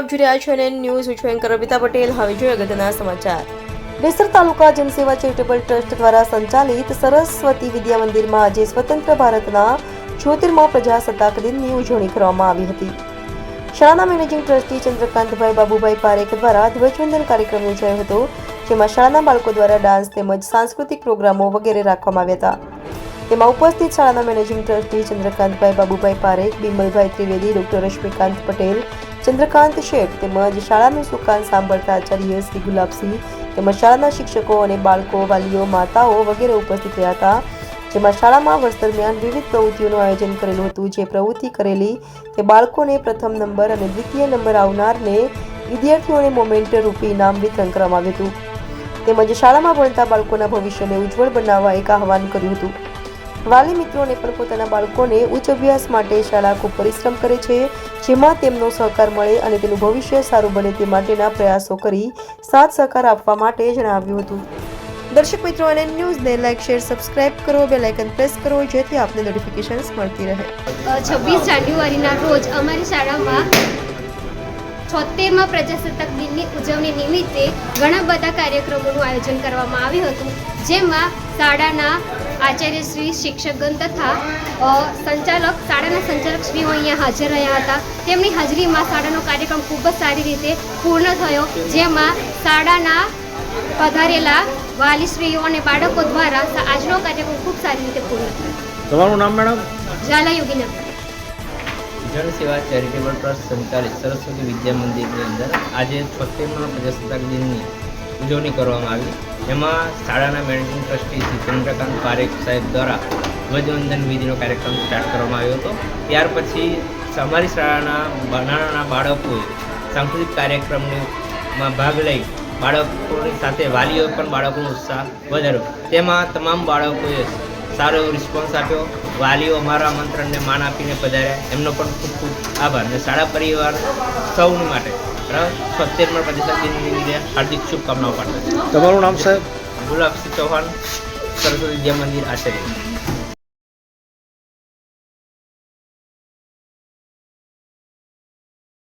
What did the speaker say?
આપ જોઈ રહ્યા છો અને ન્યૂઝ હું છું એન્કર અર્પિતા પટેલ. હવે જોઈએ અગત્યના સમાચાર. ડેસર તાલુકા જનસેવા ચેરિટેબલ ટ્રસ્ટ દ્વારા સંચાલિત સરસ્વતી વિદ્યા મંદિરમાં આજે સ્વતંત્ર ભારતના 74મા પ્રજાસત્તાક દિનની ઉજવણી કરવામાં આવી હતી. શાળાના મેનેજિંગ ટ્રસ્ટી ચંદ્રકાંતભાઈ બાબુભાઈ પારેખ દ્વારા ધ્વજવંદન કાર્યક્રમ યોજાયો હતો, જેમાં શાળાના બાળકો દ્વારા ડાન્સ તેમજ સાંસ્કૃતિક પ્રોગ્રામો વગેરે રાખવામાં આવ્યા હતા. તેમાં ઉપસ્થિત શાળાના managing trustee Chandrakantbhai Babubhai Parekh, Bimalbhai Trivedi, doctor Rashmikant Patel, Chandrakant Sheth તેમજ શાળાનું સુકાન સાંભળતા આચાર્ય શ્રી ગુલાબસિંહ તેમજ શાળાના શિક્ષકો અને બાળકો, વાલીઓ, માતાઓ વગેરે ઉપસ્થિત રહ્યા હતા. જેમાં શાળામાં વર્ષ દરમિયાન વિવિધ પ્રવૃત્તિઓનું આયોજન કરેલું હતું. જે પ્રવૃત્તિ કરેલી તે બાળકોને પ્રથમ નંબર અને દ્વિતીય નંબર આવનારને વિદ્યાર્થીઓને મોમેન્ટ રૂપી ઇનામ વિતરણ કરવામાં આવ્યું હતું. તેમજ શાળામાં ભણતા બાળકોના ભવિષ્યને ઉજ્જવળ બનાવવા એક આહવાન કર્યું હતું. વાલી મિત્રોને પણ પોતાના બાળકોને ઉચ્ચ અભ્યાસ માટે શાળા ખૂબ પરિશ્રમ કરે છે, જેમાં તેમનો સહકાર મળે અને તેનું ભવિષ્ય સારું બને તે માટેના પ્રયાસો કરી સાથ સહકાર આપવા માટે જણાવ્યું હતું. દર્શક મિત્રો, અને ન્યૂઝને લાઈક, શેર, સબસ્ક્રાઇબ કરો, બેલ આઇકન પ્રેસ કરો, જેથી આપને નોટિફિકેશન્સ મળતી રહે. 26 જાન્યુઆરીના રોજ અમારી શાળામાં 76મા પ્રજાસત્તાક દિનની ઉજવણી નિમિત્તે ઘણા બધા કાર્યક્રમોનું આયોજન કરવામાં આવ્યું હતું, જેમાં શાળાના આચાર્યશ્રી, શિક્ષકગણ તથા શાળાના સંચાલક શ્રીઓ અહીંયા હાજર રહ્યા હતા. તેમની હાજરીમાં શાળાનો કાર્યક્રમ ખૂબ જ સારી રીતે પૂર્ણ થયો, જેમાં શાળાના પધારેલા વાલીશ્રીઓ અને બાળકો દ્વારા આજનો કાર્યક્રમ ખૂબ સારી રીતે પૂર્ણ થયો. તમારું નામ મેડમ? ઝાલા યોગીના. જનસેવા ચેરિટેબલ ટ્રસ્ટ સંચાલિત સરસ્વતી વિદ્યા મંદિરની અંદર આજે 76મા પ્રજાસત્તાક દિનની ઉજવણી કરવામાં આવી. એમાં શાળાના મેનેજિંગ ટ્રસ્ટી શ્રી ચંદ્રકાંત પારેખ સાહેબ દ્વારા ધ્વજવંદન વિધિનો કાર્યક્રમ સ્ટાર્ટ કરવામાં આવ્યો હતો. ત્યાર પછી અમારી શાળાના નાના બાળકોએ સાંસ્કૃતિક કાર્યક્રમમાં ભાગ લઈ બાળકોની સાથે વાલીઓએ પણ બાળકોનો ઉત્સાહ વધાર્યો. તેમાં તમામ બાળકોએ સારો એવો રિસ્પોન્સ આપ્યો. વાલીઓ અમારા આમંત્રણને માન આપીને પધાર્યા, એમનો પણ ખૂબ ખૂબ આભાર. અને શાળા પરિવાર સૌની માટે 76મા પ્રજાસત્તાક દિનની હાર્દિક શુભકામનાઓ પાઠવું છું. તમારું નામ સાહેબ? ગુલાબસિંહ ચૌહાણ, સરસ્વતી વિદ્યા મંદિર આચાર્ય.